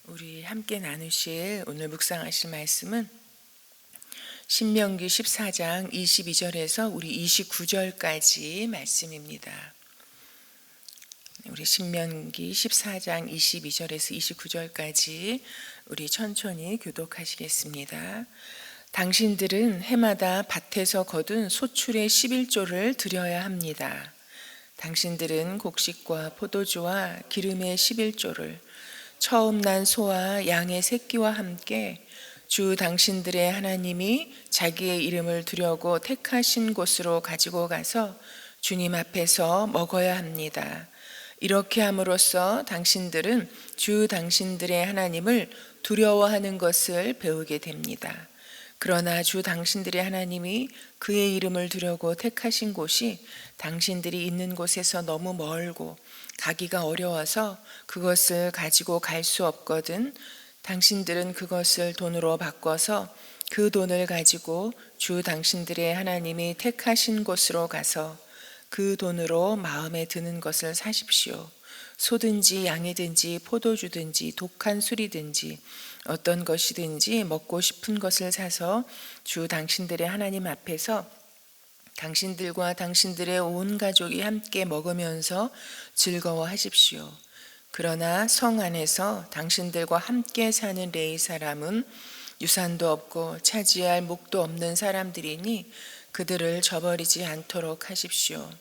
우리 함께 나누실 오늘 묵상하실 말씀은 신명기 14장 22절에서 우리 29절까지 말씀입니다. 우리 신명기 14장 22절에서 29절까지 우리 천천히 교독하시겠습니다. 당신들은 해마다 밭에서 거둔 소출의 11조를 드려야 합니다. 당신들은 곡식과 포도주와 기름의 11조를 처음 난 소와 양의 새끼와 함께 주 당신들의 하나님이 자기의 이름을 두려고 택하신 곳으로 가지고 가서 주님 앞에서 먹어야 합니다. 이렇게 함으로써 당신들은 주 당신들의 하나님을 두려워하는 것을 배우게 됩니다. 그러나 주 당신들의 하나님이 그의 이름을 두려고 택하신 곳이 당신들이 있는 곳에서 너무 멀고 가기가 어려워서 그것을 가지고 갈 수 없거든 당신들은 그것을 돈으로 바꿔서 그 돈을 가지고 주 당신들의 하나님이 택하신 곳으로 가서 그 돈으로 마음에 드는 것을 사십시오. 소든지 양이든지 포도주든지 독한 술이든지 어떤 것이든지 먹고 싶은 것을 사서 주 당신들의 하나님 앞에서 당신들과 당신들의 온 가족이 함께 먹으면서 즐거워하십시오. 그러나 성 안에서 당신들과 함께 사는 레위 사람은 유산도 없고 차지할 목도 없는 사람들이니 그들을 저버리지 않도록 하십시오.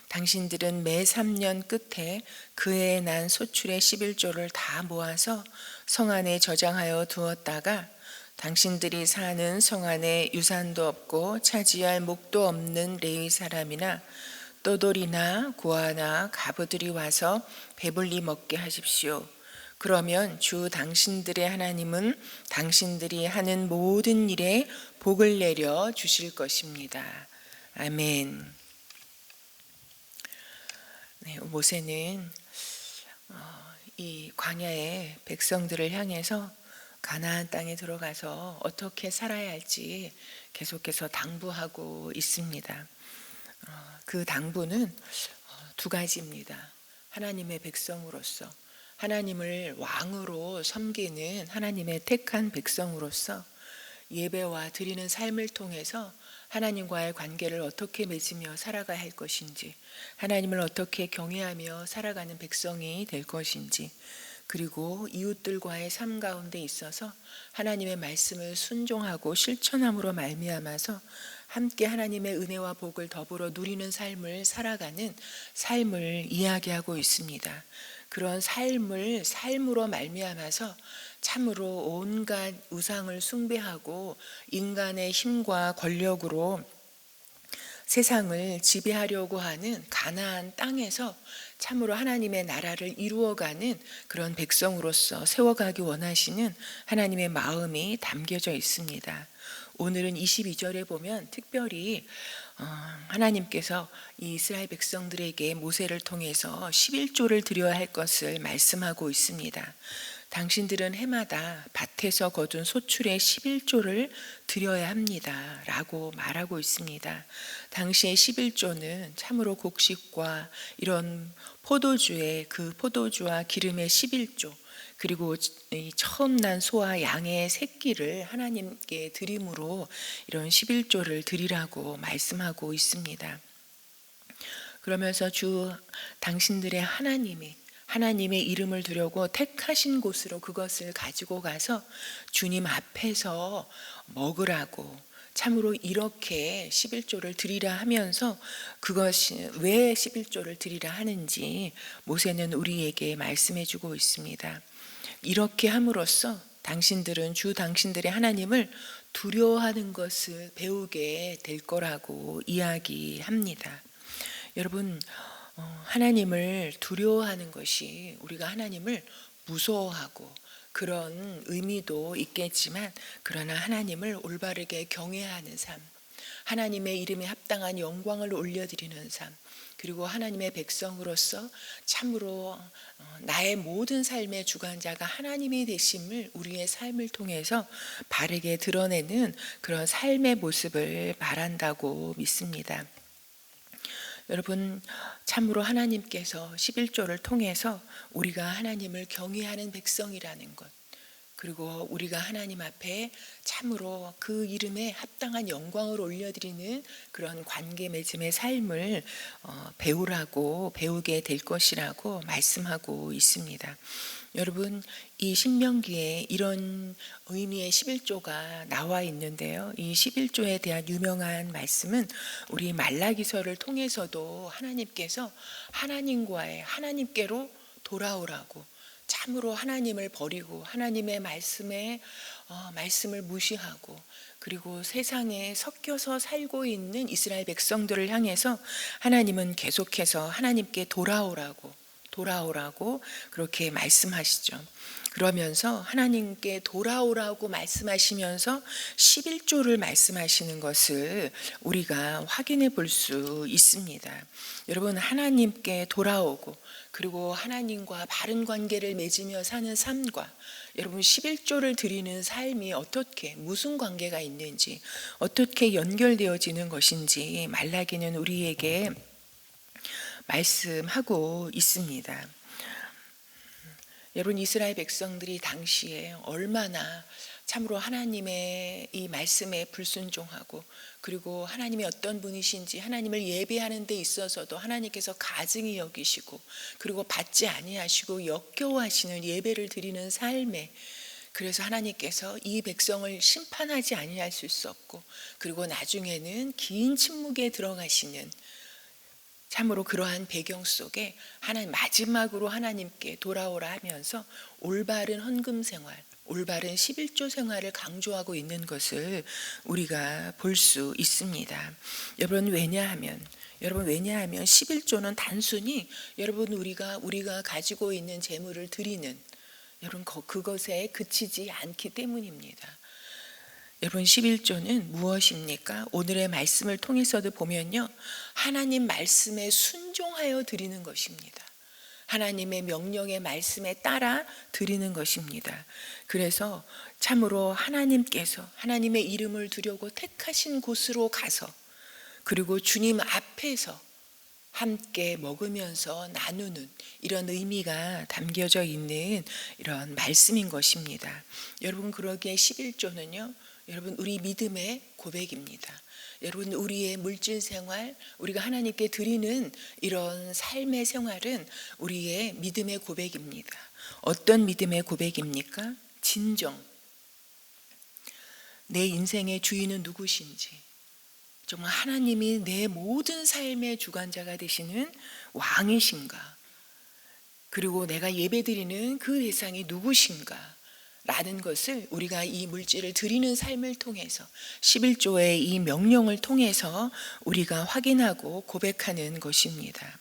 당신들은 매 3년 끝에 그해 난 소출의 11조를 다 모아서 성 안에 저장하여 두었다가 당신들이 사는 성 안에 유산도 없고 차지할 목도 없는 레위 사람이나 떠돌이나 고아나 가부들이 와서 배불리 먹게 하십시오. 그러면 주 당신들의 하나님은 당신들이 하는 모든 일에 복을 내려 주실 것입니다. 아멘. 모세는 이 광야의 백성들을 향해서 가나안 땅에 들어가서 어떻게 살아야 할지 계속해서 당부하고 있습니다. 그 당부는 두 가지입니다. 하나님의 백성으로서, 하나님을 왕으로 섬기는 하나님의 택한 백성으로서 예배와 드리는 삶을 통해서 하나님과의 관계를 어떻게 맺으며 살아가야 할 것인지, 하나님을 어떻게 경외하며 살아가는 백성이 될 것인지, 그리고 이웃들과의 삶 가운데 있어서 하나님의 말씀을 순종하고 실천함으로 말미암아서 함께 하나님의 은혜와 복을 더불어 누리는 삶을 살아가는 삶을 이야기하고 있습니다. 그런 삶으로 말미암아서 참으로 온갖 우상을 숭배하고 인간의 힘과 권력으로 세상을 지배하려고 하는 가나안 땅에서 참으로 하나님의 나라를 이루어가는 그런 백성으로서 세워가기 원하시는 하나님의 마음이 담겨져 있습니다. 오늘은 22절에 보면 특별히 하나님께서 이 이스라엘 백성들에게 모세를 통해서 11조를 드려야 할 것을 말씀하고 있습니다. 당신들은 해마다 밭에서 거둔 소출의 11조를 드려야 합니다 라고 말하고 있습니다. 당시의 11조는 참으로 곡식과 이런 포도주의 그 포도주와 기름의 11조, 그리고 처음 난 소와 양의 새끼를 하나님께 드림으로 이런 11조를 드리라고 말씀하고 있습니다. 그러면서 주 당신들의 하나님의 이름을 두려고 택하신 곳으로 그것을 가지고 가서 주님 앞에서 먹으라고, 참으로 이렇게 11조를 드리라 하면서 그것이 왜 11조를 드리라 하는지 모세는 우리에게 말씀해 주고 있습니다. 이렇게 함으로써 당신들은 주 당신들의 하나님을 두려워하는 것을 배우게 될 거라고 이야기합니다. 여러분, 하나님을 두려워하는 것이 우리가 하나님을 무서워하고 그런 의미도 있겠지만, 그러나 하나님을 올바르게 경외하는 삶, 하나님의 이름에 합당한 영광을 올려드리는 삶, 그리고 하나님의 백성으로서 참으로 나의 모든 삶의 주관자가 하나님이 되심을 우리의 삶을 통해서 바르게 드러내는 그런 삶의 모습을 말한다고 믿습니다. 여러분, 참으로 하나님께서 11조를 통해서 우리가 하나님을 경외하는 백성이라는 것, 그리고 우리가 하나님 앞에 참으로 그 이름에 합당한 영광을 올려드리는 그런 관계 맺음의 삶을 배우게 될 것이라고 말씀하고 있습니다. 여러분, 이 신명기에 이런 의미의 11조가 나와 있는데요. 이 11조에 대한 유명한 말씀은 우리 말라기서를 통해서도 하나님께서 하나님께로 돌아오라고, 참으로 하나님을 버리고 하나님의 말씀을 무시하고, 그리고 세상에 섞여서 살고 있는 이스라엘 백성들을 향해서 하나님은 계속해서 하나님께 돌아오라고 그렇게 말씀하시죠. 그러면서 하나님께 돌아오라고 말씀하시면서 11조를 말씀하시는 것을 우리가 확인해 볼 수 있습니다. 여러분, 하나님께 돌아오고 그리고 하나님과 바른 관계를 맺으며 사는 삶과 여러분 11조를 드리는 삶이 무슨 관계가 있는지, 어떻게 연결되어지는 것인지 말라기는 우리에게 말씀하고 있습니다. 여러분, 이스라엘 백성들이 당시에 얼마나 참으로 하나님의 이 말씀에 불순종하고, 그리고 하나님이 어떤 분이신지 하나님을 예배하는 데 있어서도 하나님께서 가증히 여기시고, 그리고 받지 아니하시고 역겨워하시는 예배를 드리는 삶에, 그래서 하나님께서 이 백성을 심판하지 아니하실 수 없고, 그리고 나중에는 긴 침묵에 들어가시는, 참으로 그러한 배경 속에 마지막으로 하나님께 돌아오라 하면서 올바른 헌금 생활, 올바른 11조 생활을 강조하고 있는 것을 우리가 볼 수 있습니다. 여러분, 왜냐하면 11조는 단순히 여러분 우리가 가지고 있는 재물을 드리는, 여러분 그것에 그치지 않기 때문입니다. 여러분, 11조는 무엇입니까? 오늘의 말씀을 통해서도 보면요, 하나님 말씀에 순종하여 드리는 것입니다. 하나님의 명령의 말씀에 따라 드리는 것입니다. 그래서 참으로 하나님께서 하나님의 이름을 두려고 택하신 곳으로 가서, 그리고 주님 앞에서 함께 먹으면서 나누는 이런 의미가 담겨져 있는 이런 말씀인 것입니다. 여러분, 그러기에 11조는요, 여러분 우리 믿음의 고백입니다. 여러분, 우리의 물질 생활, 우리가 하나님께 드리는 이런 삶의 생활은 우리의 믿음의 고백입니다. 어떤 믿음의 고백입니까? 진정, 내 인생의 주인은 누구신지, 정말 하나님이 내 모든 삶의 주관자가 되시는 왕이신가, 그리고 내가 예배드리는 그 대상이 누구신가 라는 것을 우리가 이 물질을 드리는 삶을 통해서, 11조의 이 명령을 통해서 우리가 확인하고 고백하는 것입니다.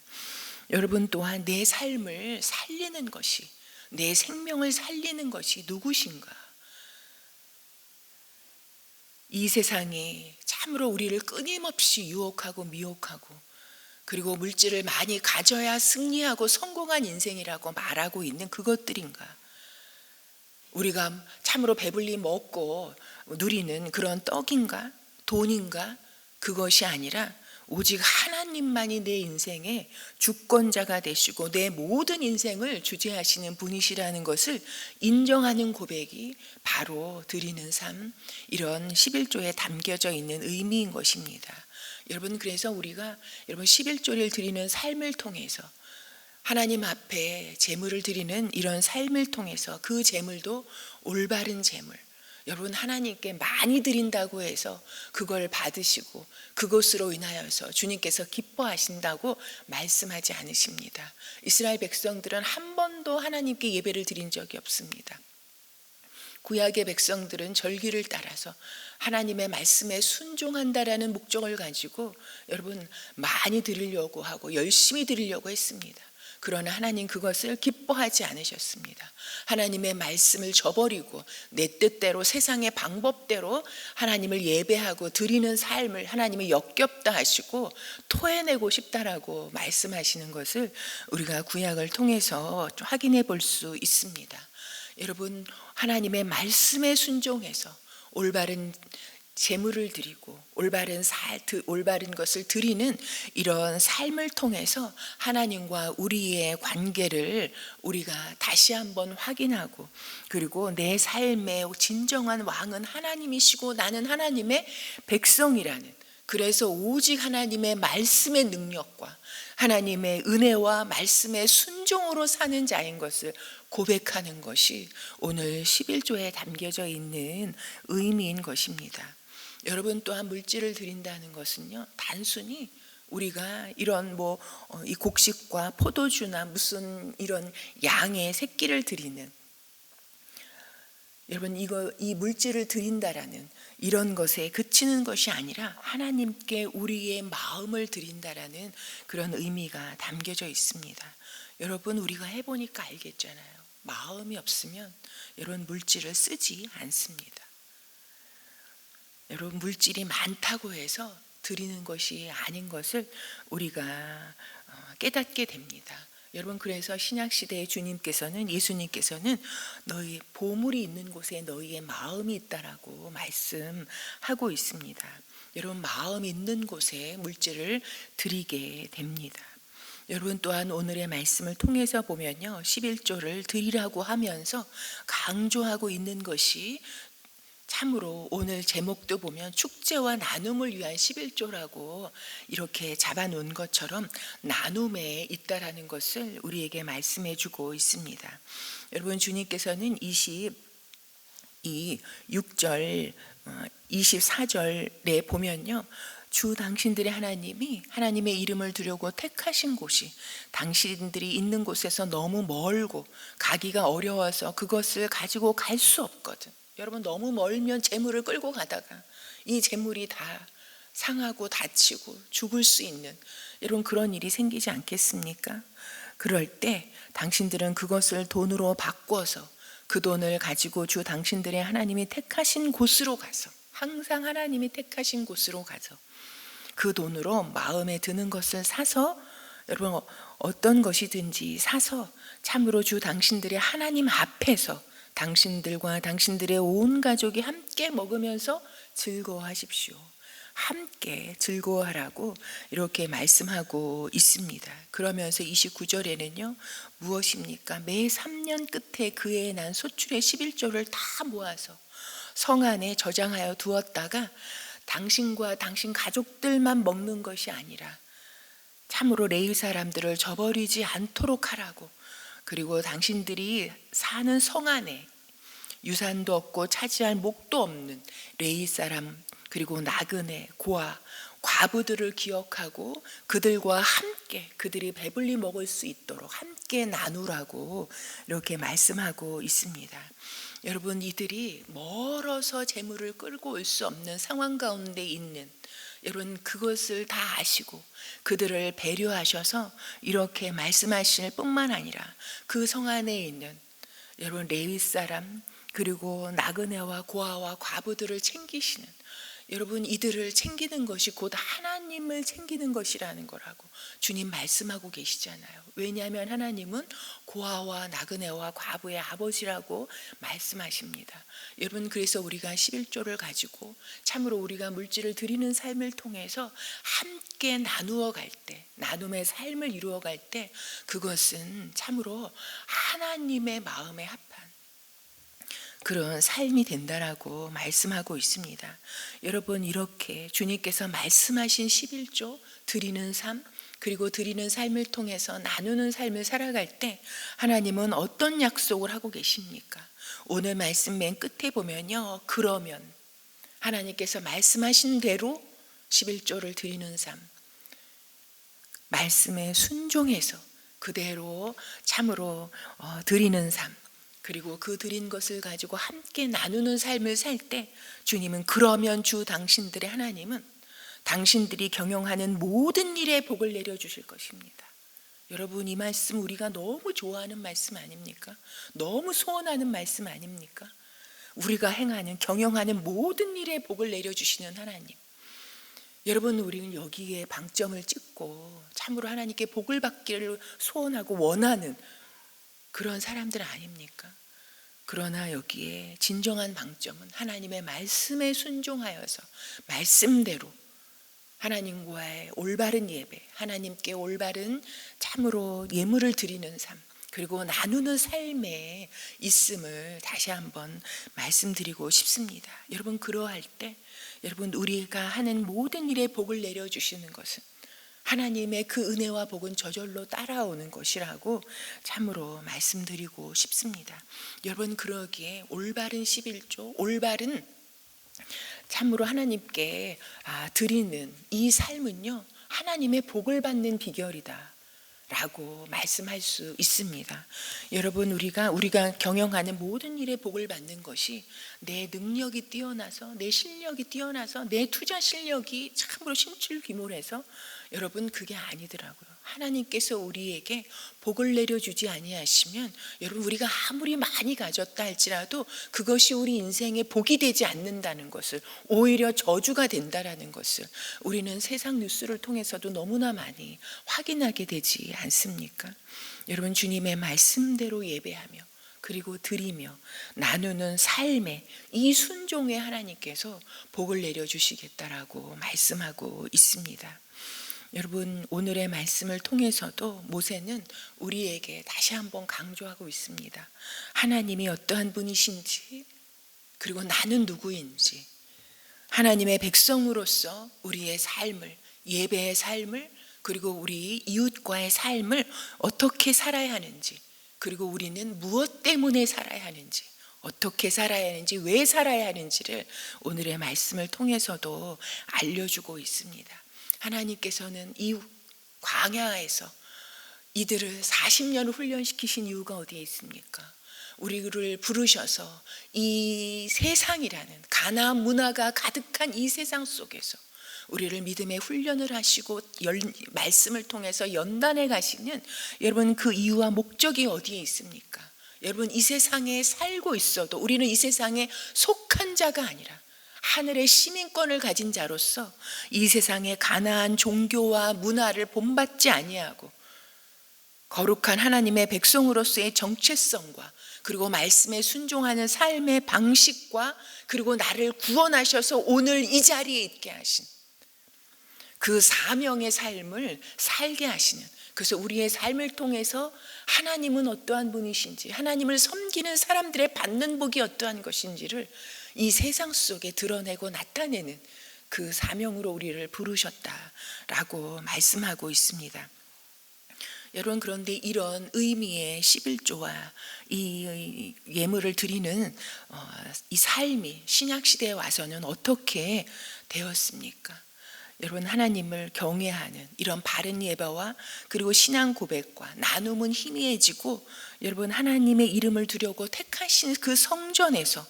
여러분, 또한 내 삶을 살리는 것이, 내 생명을 살리는 것이 누구신가? 이 세상이 참으로 우리를 끊임없이 유혹하고 미혹하고, 그리고 물질을 많이 가져야 승리하고 성공한 인생이라고 말하고 있는 그것들인가? 우리가 참으로 배불리 먹고 누리는 그런 떡인가? 돈인가? 그것이 아니라 오직 하나님만이 내 인생의 주권자가 되시고 내 모든 인생을 주재하시는 분이시라는 것을 인정하는 고백이 바로 드리는 삶, 이런 11조에 담겨져 있는 의미인 것입니다. 여러분, 그래서 우리가 11조를 드리는 삶을 통해서 하나님 앞에 제물을 드리는 이런 삶을 통해서 그 제물도 올바른 제물, 여러분 하나님께 많이 드린다고 해서 그걸 받으시고 그것으로 인하여서 주님께서 기뻐하신다고 말씀하지 않으십니다. 이스라엘 백성들은 한 번도 하나님께 예배를 드린 적이 없습니다. 구약의 백성들은 절기를 따라서 하나님의 말씀에 순종한다라는 목적을 가지고 여러분 많이 드리려고 하고 열심히 드리려고 했습니다. 그러나 하나님 그것을 기뻐하지 않으셨습니다. 하나님의 말씀을 저버리고 내 뜻대로 세상의 방법대로 하나님을 예배하고 드리는 삶을 하나님이 역겹다 하시고 토해내고 싶다라고 말씀하시는 것을 우리가 구약을 통해서 확인해 볼 수 있습니다. 여러분, 하나님의 말씀에 순종해서 올바른 제물을 드리고 올바른 것을 드리는 이런 삶을 통해서 하나님과 우리의 관계를 우리가 다시 한번 확인하고, 그리고 내 삶의 진정한 왕은 하나님이시고 나는 하나님의 백성이라는, 그래서 오직 하나님의 말씀의 능력과 하나님의 은혜와 말씀의 순종으로 사는 자인 것을 고백하는 것이 오늘 11조에 담겨져 있는 의미인 것입니다. 여러분, 또한 물질을 드린다는 것은요, 단순히 우리가 이런 이 곡식과 포도주나 무슨 이런 양의 새끼를 드리는, 여러분, 이 물질을 드린다라는 이런 것에 그치는 것이 아니라 하나님께 우리의 마음을 드린다라는 그런 의미가 담겨져 있습니다. 여러분, 우리가 해보니까 알겠잖아요. 마음이 없으면 이런 물질을 쓰지 않습니다. 여러분, 물질이 많다고 해서 드리는 것이 아닌 것을 우리가 깨닫게 됩니다. 여러분, 그래서 신약시대의 예수님께서는 너희 보물이 있는 곳에 너희의 마음이 있다라고 말씀하고 있습니다. 여러분, 마음 있는 곳에 물질을 드리게 됩니다. 여러분, 또한 오늘의 말씀을 통해서 보면요, 11조를 드리라고 하면서 강조하고 있는 것이, 참으로 오늘 제목도 보면 축제와 나눔을 위한 11조라고 이렇게 잡아놓은 것처럼 나눔에 있다라는 것을 우리에게 말씀해 주고 있습니다. 여러분, 주님께서는 6절 24절에 보면요, 주 당신들의 하나님이 하나님의 이름을 두려고 택하신 곳이 당신들이 있는 곳에서 너무 멀고 가기가 어려워서 그것을 가지고 갈 수 없거든. 여러분, 너무 멀면 재물을 끌고 가다가 이 재물이 다 상하고 다치고 죽을 수 있는, 여러분, 그런 일이 생기지 않겠습니까? 그럴 때 당신들은 그것을 돈으로 바꿔서 그 돈을 가지고 주 당신들의 하나님이 택하신 곳으로 가서, 항상 하나님이 택하신 곳으로 가서 그 돈으로 마음에 드는 것을 사서, 여러분, 어떤 것이든지 사서 참으로 주 당신들의 하나님 앞에서 당신들과 당신들의 온 가족이 함께 먹으면서 즐거워하십시오. 함께 즐거워하라고 이렇게 말씀하고 있습니다. 그러면서 29절에는요, 무엇입니까? 매 3년 끝에 그해 난 소출의 11조를 다 모아서 성 안에 저장하여 두었다가 당신과 당신 가족들만 먹는 것이 아니라 참으로 레위 사람들을 저버리지 않도록 하라고, 그리고 당신들이 사는 성 안에 유산도 없고 차지할 목도 없는 레위 사람, 그리고 나그네, 고아, 과부들을 기억하고 그들과 함께 그들이 배불리 먹을 수 있도록 함께 나누라고 이렇게 말씀하고 있습니다. 여러분, 이들이 멀어서 재물을 끌고 올 수 없는 상황 가운데 있는, 여러분, 그것을 다 아시고 그들을 배려하셔서 이렇게 말씀하실 뿐만 아니라 그 성 안에 있는 여러분 레위 사람, 그리고 나그네와 고아와 과부들을 챙기시는, 여러분, 이들을 챙기는 것이 곧 하나님을 챙기는 것이라는 거라고 주님 말씀하고 계시잖아요. 왜냐하면 하나님은 고아와 나그네와 과부의 아버지라고 말씀하십니다. 여러분, 그래서 우리가 11조를 가지고 참으로 우리가 물질을 드리는 삶을 통해서 함께 나누어 갈 때, 나눔의 삶을 이루어 갈 때 그것은 참으로 하나님의 마음에 합한 그런 삶이 된다라고 말씀하고 있습니다. 여러분, 이렇게 주님께서 말씀하신 11조 드리는 삶, 그리고 드리는 삶을 통해서 나누는 삶을 살아갈 때 하나님은 어떤 약속을 하고 계십니까? 오늘 말씀 맨 끝에 보면요, 그러면 하나님께서 말씀하신 대로 11조를 드리는 삶, 말씀에 순종해서 그대로 참으로 드리는 삶, 그리고 그 드린 것을 가지고 함께 나누는 삶을 살 때 주님은, 그러면 주 당신들의 하나님은 당신들이 경영하는 모든 일에 복을 내려주실 것입니다. 여러분, 이 말씀 우리가 너무 좋아하는 말씀 아닙니까? 너무 소원하는 말씀 아닙니까? 우리가 행하는, 경영하는 모든 일에 복을 내려주시는 하나님. 여러분, 우리는 여기에 방점을 찍고 참으로 하나님께 복을 받기를 소원하고 원하는 그런 사람들 아닙니까? 그러나 여기에 진정한 방점은 하나님의 말씀에 순종하여서 말씀대로 하나님과의 올바른 예배, 하나님께 올바른 참으로 예물을 드리는 삶, 그리고 나누는 삶에 있음을 다시 한번 말씀드리고 싶습니다. 여러분, 그러할 때 여러분, 우리가 하는 모든 일에 복을 내려주시는 것은 하나님의 그 은혜와 복은 저절로 따라오는 것이라고 참으로 말씀드리고 싶습니다. 여러분, 그러기에 올바른 11조, 올바른 참으로 하나님께 드리는 이 삶은요, 하나님의 복을 받는 비결이다 라고 말씀할 수 있습니다. 여러분, 우리가 경영하는 모든 일에 복을 받는 것이 내 능력이 뛰어나서, 내 실력이 뛰어나서, 내 투자 실력이 참으로 신출귀몰해서, 여러분, 그게 아니더라고요. 하나님께서 우리에게 복을 내려주지 아니하시면 여러분, 우리가 아무리 많이 가졌다 할지라도 그것이 우리 인생의 복이 되지 않는다는 것을, 오히려 저주가 된다라는 것을 우리는 세상 뉴스를 통해서도 너무나 많이 확인하게 되지 않습니까? 여러분, 주님의 말씀대로 예배하며 그리고 드리며 나누는 삶에 이 순종에 하나님께서 복을 내려주시겠다라고 말씀하고 있습니다. 여러분, 오늘의 말씀을 통해서도 모세는 우리에게 다시 한번 강조하고 있습니다. 하나님이 어떠한 분이신지, 그리고 나는 누구인지, 하나님의 백성으로서 우리의 삶을, 예배의 삶을, 그리고 우리 이웃과의 삶을 어떻게 살아야 하는지, 그리고 우리는 무엇 때문에 살아야 하는지, 어떻게 살아야 하는지, 왜 살아야 하는지를 오늘의 말씀을 통해서도 알려주고 있습니다. 하나님께서는 이 광야에서 이들을 40년 훈련시키신 이유가 어디에 있습니까? 우리를 부르셔서 이 세상이라는 가나안 문화가 가득한 이 세상 속에서 우리를 믿음의 훈련을 하시고 말씀을 통해서 연단해 가시는 여러분, 그 이유와 목적이 어디에 있습니까? 여러분, 이 세상에 살고 있어도 우리는 이 세상에 속한 자가 아니라 하늘의 시민권을 가진 자로서 이 세상의 가나안 종교와 문화를 본받지 아니하고 거룩한 하나님의 백성으로서의 정체성과 그리고 말씀에 순종하는 삶의 방식과 그리고 나를 구원하셔서 오늘 이 자리에 있게 하신 그 사명의 삶을 살게 하시는, 그래서 우리의 삶을 통해서 하나님은 어떠한 분이신지, 하나님을 섬기는 사람들의 받는 복이 어떠한 것인지를 이 세상 속에 드러내고 나타내는 그 사명으로 우리를 부르셨다라고 말씀하고 있습니다. 여러분, 그런데 이런 의미의 11조와 이 예물을 드리는 이 삶이 신약시대에 와서는 어떻게 되었습니까? 여러분, 하나님을 경외하는 이런 바른 예배와 그리고 신앙 고백과 나눔은 희미해지고, 여러분, 하나님의 이름을 두려고 택하신 그 성전에서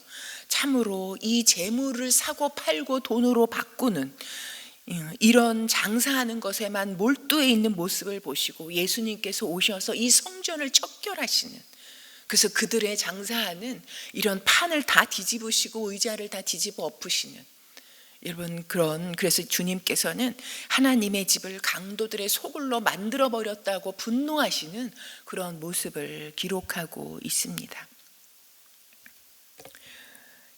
참으로 이 재물을 사고 팔고 돈으로 바꾸는 이런 장사하는 것에만 몰두해 있는 모습을 보시고 예수님께서 오셔서 이 성전을 척결하시는, 그래서 그들의 장사하는 이런 판을 다 뒤집으시고 의자를 다 뒤집어 엎으시는, 여러분, 그래서 주님께서는 하나님의 집을 강도들의 소굴로 만들어 버렸다고 분노하시는 그런 모습을 기록하고 있습니다.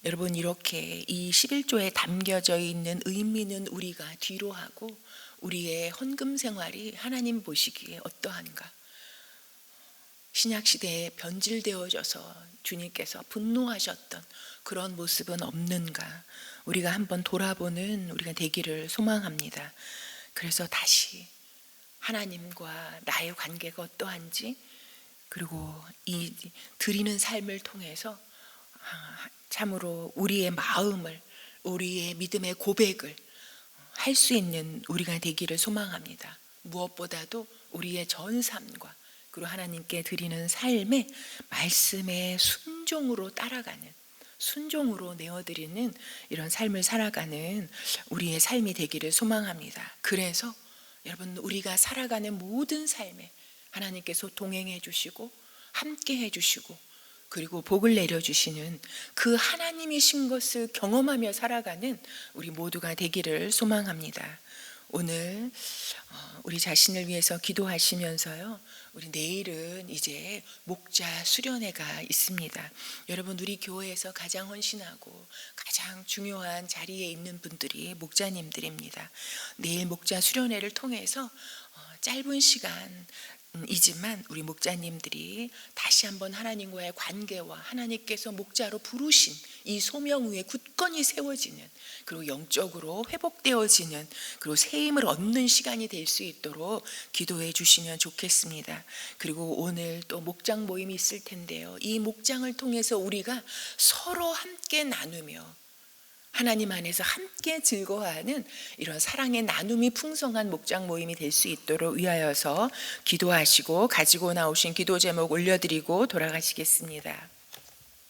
여러분, 이렇게 이 11조에 담겨져 있는 의미는 우리가 뒤로 하고 우리의 헌금 생활이 하나님 보시기에 어떠한가? 신약시대에 변질되어져서 주님께서 분노하셨던 그런 모습은 없는가? 우리가 한번 돌아보는 우리가 되기를 소망합니다. 그래서 다시 하나님과 나의 관계가 어떠한지, 그리고 이 드리는 삶을 통해서 참으로 우리의 마음을, 우리의 믿음의 고백을 할 수 있는 우리가 되기를 소망합니다. 무엇보다도 우리의 전 삶과 그리고 하나님께 드리는 삶에 말씀의 순종으로 따라가는, 순종으로 내어드리는 이런 삶을 살아가는 우리의 삶이 되기를 소망합니다. 그래서 여러분, 우리가 살아가는 모든 삶에 하나님께서 동행해 주시고 함께 해 주시고 그리고 복을 내려주시는 그 하나님이신 것을 경험하며 살아가는 우리 모두가 되기를 소망합니다. 오늘 우리 자신을 위해서 기도하시면서요. 우리 내일은 이제 목자 수련회가 있습니다. 여러분, 우리 교회에서 가장 헌신하고 가장 중요한 자리에 있는 분들이 목자님들입니다. 내일 목자 수련회를 통해서 짧은 시간 이지만 우리 목자님들이 다시 한번 하나님과의 관계와 하나님께서 목자로 부르신 이 소명 위에 굳건히 세워지는, 그리고 영적으로 회복되어지는, 그리고 새 힘을 얻는 시간이 될 수 있도록 기도해 주시면 좋겠습니다. 그리고 오늘 또 목장 모임이 있을 텐데요. 이 목장을 통해서 우리가 서로 함께 나누며 하나님 안에서 함께 즐거워하는 이런 사랑의 나눔이 풍성한 목장 모임이 될 수 있도록 위하여서 기도하시고 가지고 나오신 기도 제목 올려드리고 돌아가시겠습니다.